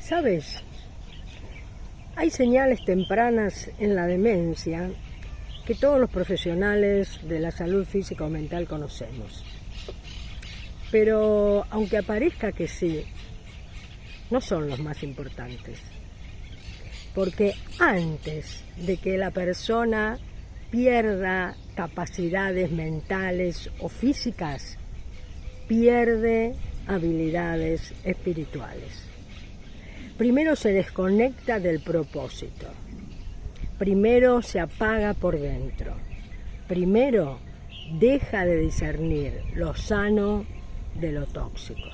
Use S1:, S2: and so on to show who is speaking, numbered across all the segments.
S1: ¿Sabes? Hay señales tempranas en la demencia que todos los profesionales de la salud física o mental conocemos. Pero aunque aparezca que sí, no son los más importantes. Porque antes de que la persona pierda capacidades mentales o físicas, pierde habilidades espirituales. Primero se desconecta del propósito. Primero se apaga por dentro. Primero deja de discernir lo sano de lo tóxico.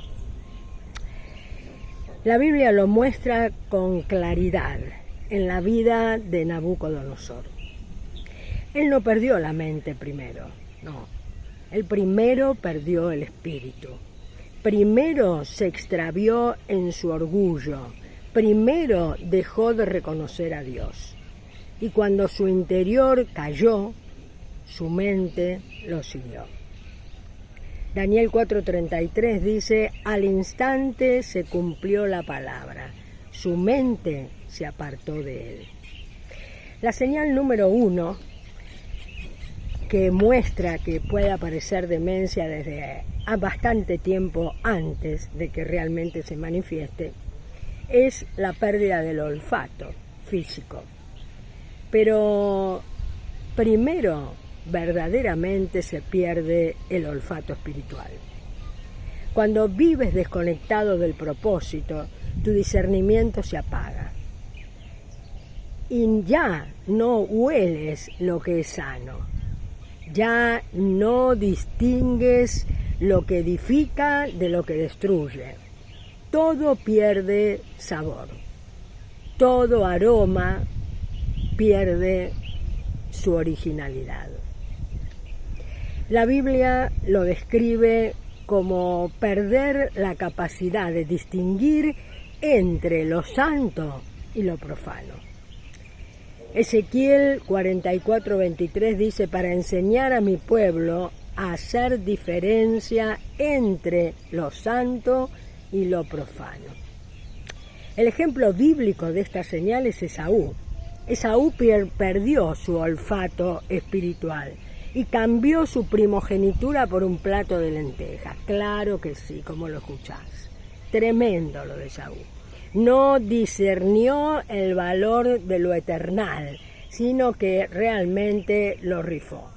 S1: La Biblia lo muestra con claridad en la vida de Nabucodonosor. Él no perdió la mente primero, no. Él primero perdió el espíritu. Primero se extravió en su orgullo. Primero dejó de reconocer a Dios. Y cuando su interior cayó, su mente lo siguió. Daniel 4:33 dice, al instante se cumplió la palabra, su mente se apartó de él. La señal número 1, que muestra que puede aparecer demencia desde bastante tiempo antes de que realmente se manifieste, es la pérdida del olfato físico. Pero primero verdaderamente se pierde el olfato espiritual. Cuando vives desconectado del propósito, tu discernimiento se apaga. Y ya no hueles lo que es sano. Ya no distingues lo que edifica de lo que destruye. Todo pierde sabor. Todo aroma pierde su originalidad. La Biblia lo describe como perder la capacidad de distinguir entre lo santo y lo profano. Ezequiel 44:23 dice, para enseñar a mi pueblo a hacer diferencia entre lo santo y lo profano. El ejemplo bíblico de esta señal es Esaú. Esaú perdió su olfato espiritual y cambió su primogenitura por un plato de lentejas. Claro que sí, como lo escuchás. Tremendo lo de Esaú. No discernió el valor de lo eternal, sino que realmente lo rifó.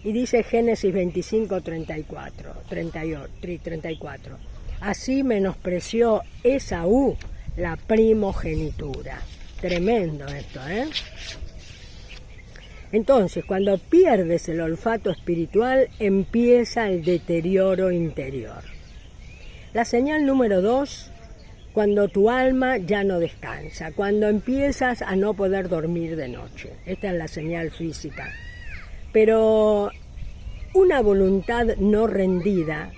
S1: Y dice Génesis 25:34. Así menospreció Esaú la primogenitura. Tremendo esto, ¿eh? Entonces, cuando pierdes el olfato espiritual, empieza el deterioro interior. La señal número 2, cuando tu alma ya no descansa, cuando empiezas a no poder dormir de noche. Esta es la señal física. Pero una voluntad no rendida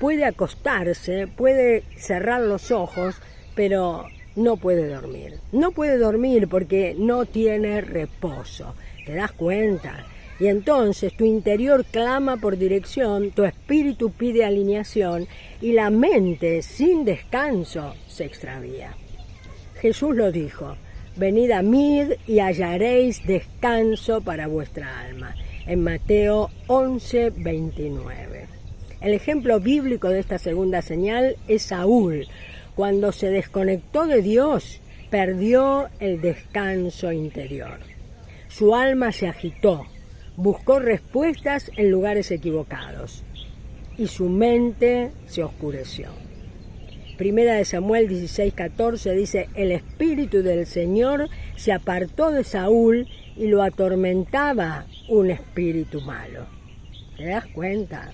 S1: puede acostarse, puede cerrar los ojos, pero no puede dormir. No puede dormir porque no tiene reposo. ¿Te das cuenta? Y entonces tu interior clama por dirección, tu espíritu pide alineación y la mente sin descanso se extravía. Jesús lo dijo, venid a mí y hallaréis descanso para vuestra alma. En Mateo 11:29. El ejemplo bíblico de esta segunda señal es Saúl. Cuando se desconectó de Dios, perdió el descanso interior. Su alma se agitó, buscó respuestas en lugares equivocados y su mente se oscureció. Primera de Samuel 16:14 dice, el espíritu del Señor se apartó de Saúl y lo atormentaba un espíritu malo. ¿Te das cuenta?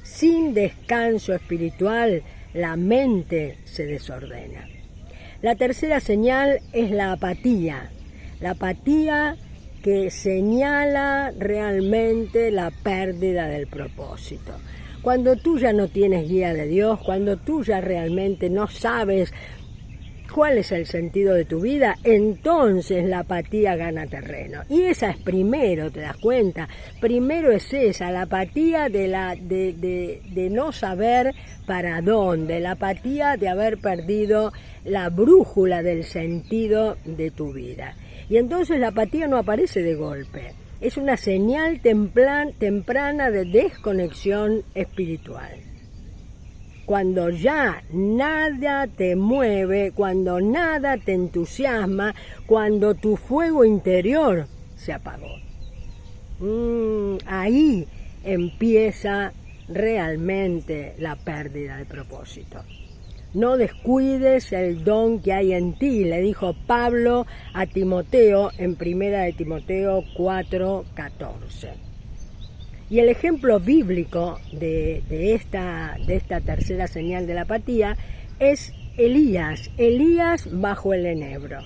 S1: Sin descanso espiritual, la mente se desordena. La tercera señal es la apatía. La apatía que señala realmente la pérdida del propósito. Cuando tú ya no tienes guía de Dios, cuando tú ya realmente no sabes ¿cuál es el sentido de tu vida? Entonces la apatía gana terreno. Y esa es primero, ¿te das cuenta? Primero es esa, la apatía de no saber para dónde, la apatía de haber perdido la brújula del sentido de tu vida. Y entonces la apatía no aparece de golpe, es una señal temprana de desconexión espiritual. Cuando ya nada te mueve, cuando nada te entusiasma, cuando tu fuego interior se apagó. Ahí empieza realmente la pérdida de propósito. No descuides el don que hay en ti, le dijo Pablo a Timoteo en 1 de Timoteo 4:14. Y el ejemplo bíblico de esta tercera señal de la apatía es Elías bajo el enebro.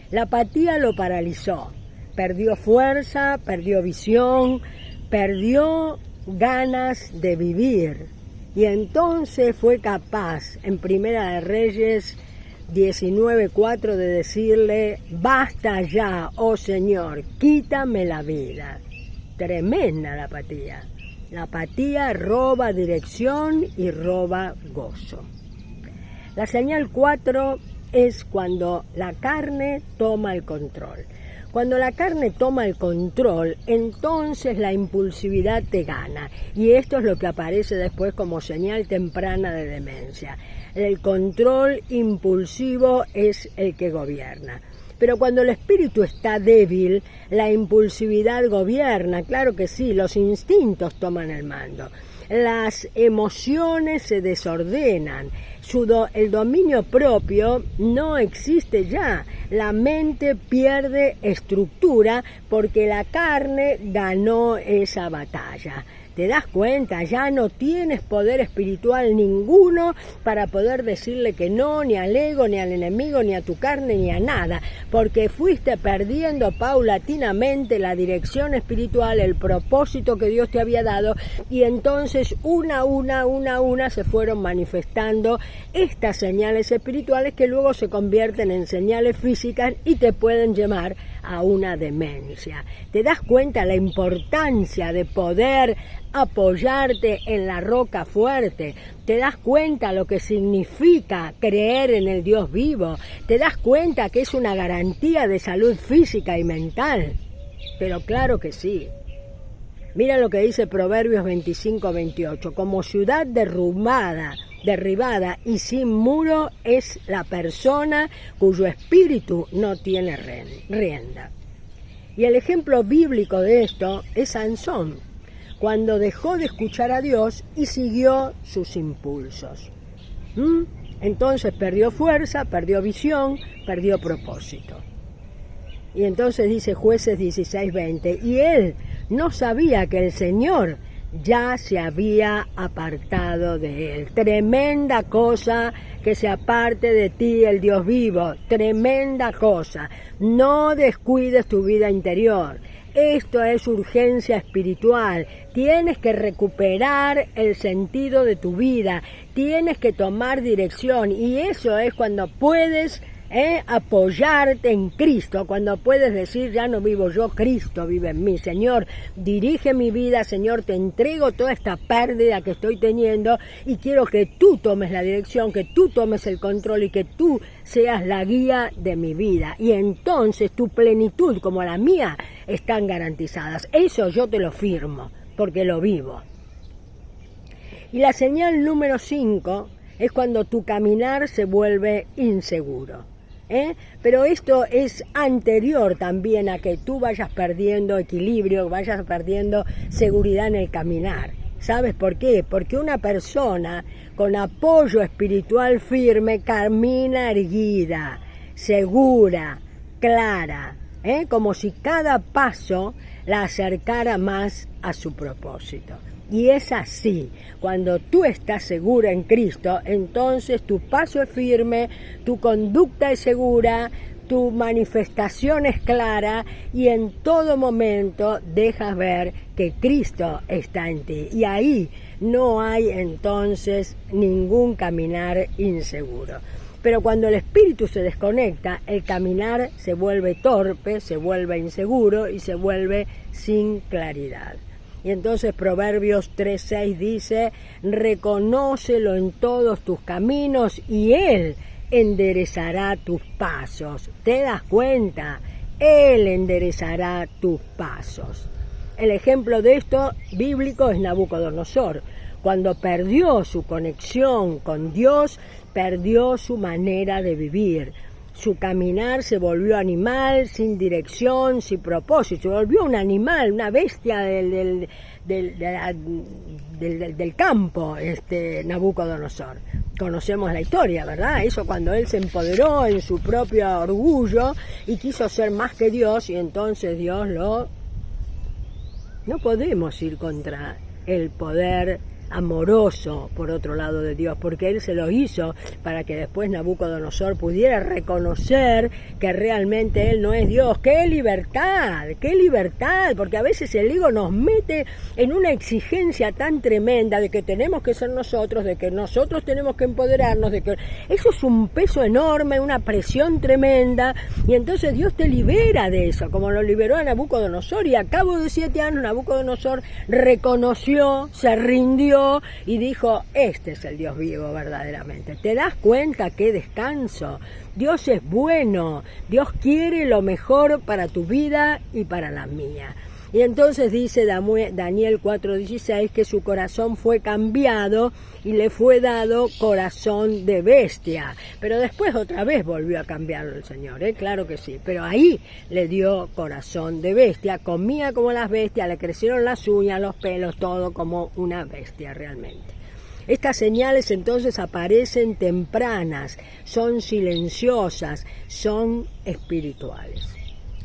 S1: La apatía lo paralizó, perdió fuerza, perdió visión, perdió ganas de vivir. Y entonces fue capaz, en Primera de Reyes 19:4, de decirle: basta ya, oh Señor, quítame la vida. Tremenda la apatía. La apatía roba dirección y roba gozo. La señal 4 es cuando la carne toma el control. Cuando la carne toma el control, entonces la impulsividad te gana. Y esto es lo que aparece después como señal temprana de demencia. El control impulsivo es el que gobierna. Pero cuando el espíritu está débil, la impulsividad gobierna. Claro que sí, los instintos toman el mando. Las emociones se desordenan. El dominio propio no existe ya. La mente pierde estructura porque la carne ganó esa batalla. ¿Te das cuenta? Ya no tienes poder espiritual ninguno para poder decirle que no, ni al ego, ni al enemigo, ni a tu carne, ni a nada, porque fuiste perdiendo paulatinamente la dirección espiritual, el propósito que Dios te había dado, y entonces una se fueron manifestando estas señales espirituales que luego se convierten en señales físicas y te pueden llevar a una demencia. ¿Te das cuenta la importancia de poder apoyarte en la roca fuerte? ¿Te das cuenta lo que significa creer en el Dios vivo? ¿Te das cuenta que es una garantía de salud física y mental? Pero claro que sí. Mira lo que dice Proverbios 25:28. Como ciudad derribada y sin muro es la persona cuyo espíritu no tiene rienda. Y el ejemplo bíblico de esto es Sansón, cuando dejó de escuchar a Dios y siguió sus impulsos. Entonces perdió fuerza, perdió visión, perdió propósito. Y entonces dice Jueces 16:20, y él no sabía que el Señor ya se había apartado de él. Tremenda cosa que se aparte de ti el Dios vivo, tremenda cosa. No descuides tu vida interior. Esto es urgencia espiritual. Tienes que recuperar el sentido de tu vida. Tienes que tomar dirección. Y eso es cuando puedes apoyarte en Cristo, cuando puedes decir: ya no vivo yo, Cristo vive en mí. Señor, dirige mi vida. Señor, te entrego toda esta pérdida que estoy teniendo y quiero que tú tomes la dirección, que tú tomes el control y que tú seas la guía de mi vida. Y entonces tu plenitud como la mía están garantizadas. Eso yo te lo firmo porque lo vivo. Y la señal número 5 es cuando tu caminar se vuelve inseguro. Pero esto es anterior también a que tú vayas perdiendo equilibrio, vayas perdiendo seguridad en el caminar. ¿Sabes por qué? Porque una persona con apoyo espiritual firme camina erguida, segura, clara, como si cada paso la acercara más a su propósito. Y es así, cuando tú estás segura en Cristo, entonces tu paso es firme, tu conducta es segura, tu manifestación es clara y en todo momento dejas ver que Cristo está en ti. Y ahí no hay entonces ningún caminar inseguro. Pero cuando el espíritu se desconecta, el caminar se vuelve torpe, se vuelve inseguro y se vuelve sin claridad. Y entonces Proverbios 3:6 dice, reconócelo en todos tus caminos y Él enderezará tus pasos. ¿Te das cuenta? Él enderezará tus pasos. El ejemplo de esto bíblico es Nabucodonosor. Cuando perdió su conexión con Dios, perdió su manera de vivir. Su caminar se volvió animal, sin dirección, sin propósito. Se volvió un animal, una bestia del campo, Nabucodonosor. Conocemos la historia, ¿verdad? Eso cuando él se empoderó en su propio orgullo y quiso ser más que Dios, y entonces Dios lo... No podemos ir contra el poder amoroso, por otro lado, de Dios, porque Él se lo hizo para que después Nabucodonosor pudiera reconocer que realmente Él no es Dios. ¡Qué libertad! ¡Qué libertad! Porque a veces el ego nos mete en una exigencia tan tremenda de que tenemos que ser nosotros, de que nosotros tenemos que empoderarnos, de que eso es un peso enorme, una presión tremenda, y entonces Dios te libera de eso, como lo liberó a Nabucodonosor, y a cabo de 7 años Nabucodonosor reconoció, se rindió, y dijo, este es el Dios vivo verdaderamente. ¿Te das cuenta qué descanso? Dios es bueno, Dios quiere lo mejor para tu vida y para la mía. Y entonces dice Daniel 4:16 que su corazón fue cambiado y le fue dado corazón de bestia. Pero después otra vez volvió a cambiarlo el Señor, claro que sí. Pero ahí le dio corazón de bestia, comía como las bestias, le crecieron las uñas, los pelos, todo como una bestia realmente. Estas señales entonces aparecen tempranas, son silenciosas, son espirituales.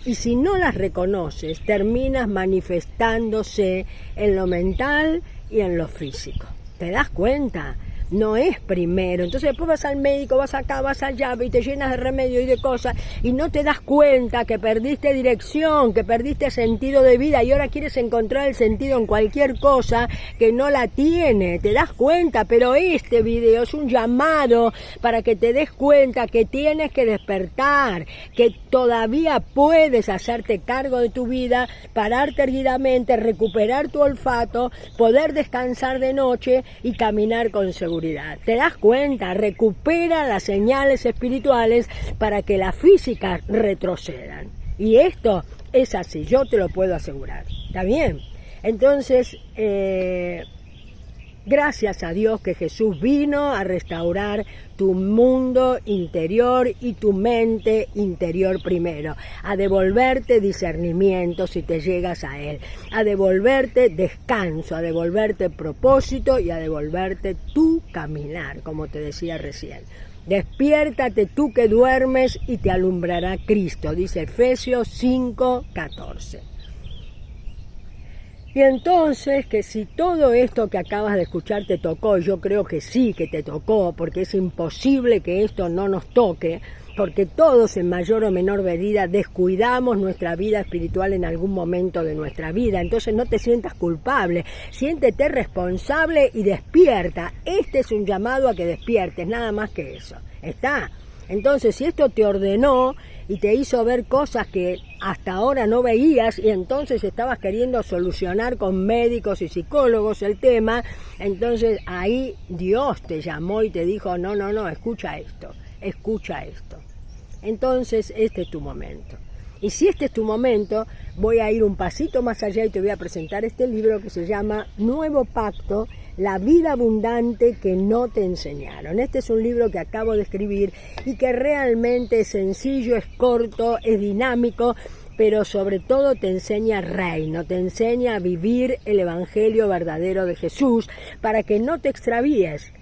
S1: Y si no las reconoces, terminas manifestándose en lo mental y en lo físico. ¿Te das cuenta? No es primero. Entonces después vas al médico, vas acá, vas allá y te llenas de remedio y de cosas y no te das cuenta que perdiste dirección, que perdiste sentido de vida y ahora quieres encontrar el sentido en cualquier cosa que no la tiene. ¿Te das cuenta? Pero este video es un llamado para que te des cuenta que tienes que despertar, que todavía puedes hacerte cargo de tu vida, pararte erguidamente, recuperar tu olfato, poder descansar de noche y caminar con seguridad. ¿Te das cuenta? Recupera las señales espirituales para que las físicas retrocedan. Y esto es así, yo te lo puedo asegurar. ¿Está bien? Entonces, gracias a Dios que Jesús vino a restaurar tu mundo interior y tu mente interior primero, a devolverte discernimiento si te llegas a Él, a devolverte descanso, a devolverte propósito y a devolverte tu caminar, como te decía recién. Despiértate tú que duermes y te alumbrará Cristo, dice Efesios 5:14. Y entonces, que si todo esto que acabas de escuchar te tocó, yo creo que sí que te tocó, porque es imposible que esto no nos toque, porque todos en mayor o menor medida descuidamos nuestra vida espiritual en algún momento de nuestra vida. Entonces no te sientas culpable, siéntete responsable y despierta. Este es un llamado a que despiertes, nada más que eso. ¿Está? Entonces, si esto te ordenó y te hizo ver cosas que hasta ahora no veías y entonces estabas queriendo solucionar con médicos y psicólogos el tema, entonces ahí Dios te llamó y te dijo, no, escucha esto. Entonces, este es tu momento. Y si este es tu momento, voy a ir un pasito más allá y te voy a presentar este libro que se llama Nuevo Pacto, la vida abundante que no te enseñaron. Este es un libro que acabo de escribir y que realmente es sencillo, es corto, es dinámico, pero sobre todo te enseña reino, te enseña a vivir el evangelio verdadero de Jesús para que no te extravíes,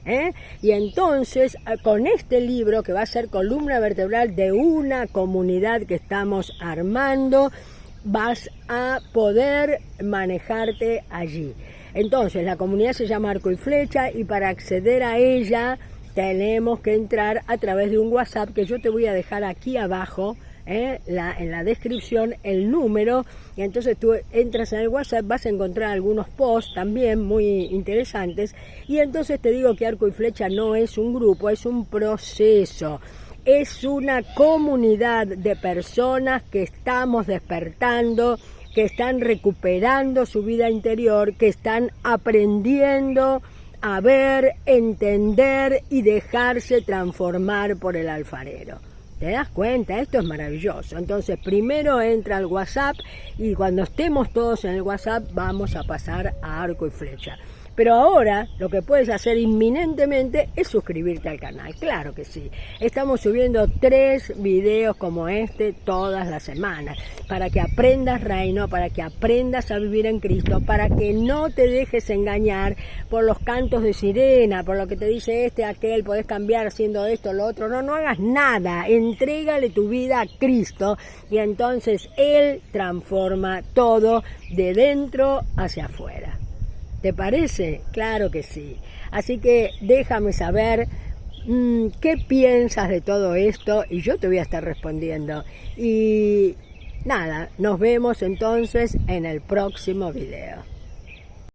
S1: Y entonces, con este libro, que va a ser columna vertebral de una comunidad que estamos armando, vas a poder manejarte allí. Entonces, la comunidad se llama Arco y Flecha y para acceder a ella tenemos que entrar a través de un WhatsApp que yo te voy a dejar aquí abajo en la descripción el número, y entonces tú entras en el WhatsApp, vas a encontrar algunos posts también muy interesantes, y entonces te digo que Arco y Flecha no es un grupo, es un proceso. Es una comunidad de personas que estamos despertando, que están recuperando su vida interior, que están aprendiendo a ver, entender y dejarse transformar por el alfarero. ¿Te das cuenta? Esto es maravilloso. Entonces, primero entra al WhatsApp y cuando estemos todos en el WhatsApp vamos a pasar a Arco y Flecha. Pero ahora lo que puedes hacer inminentemente es suscribirte al canal, claro que sí. Estamos subiendo 3 videos como este todas las semanas, para que aprendas reino, para que aprendas a vivir en Cristo, para que no te dejes engañar por los cantos de sirena, por lo que te dice aquel, podés cambiar haciendo esto, lo otro. No hagas nada, entrégale tu vida a Cristo y entonces Él transforma todo de dentro hacia afuera. ¿Te parece? Claro que sí. Así que déjame saber qué piensas de todo esto y yo te voy a estar respondiendo. Y nada, nos vemos entonces en el próximo video.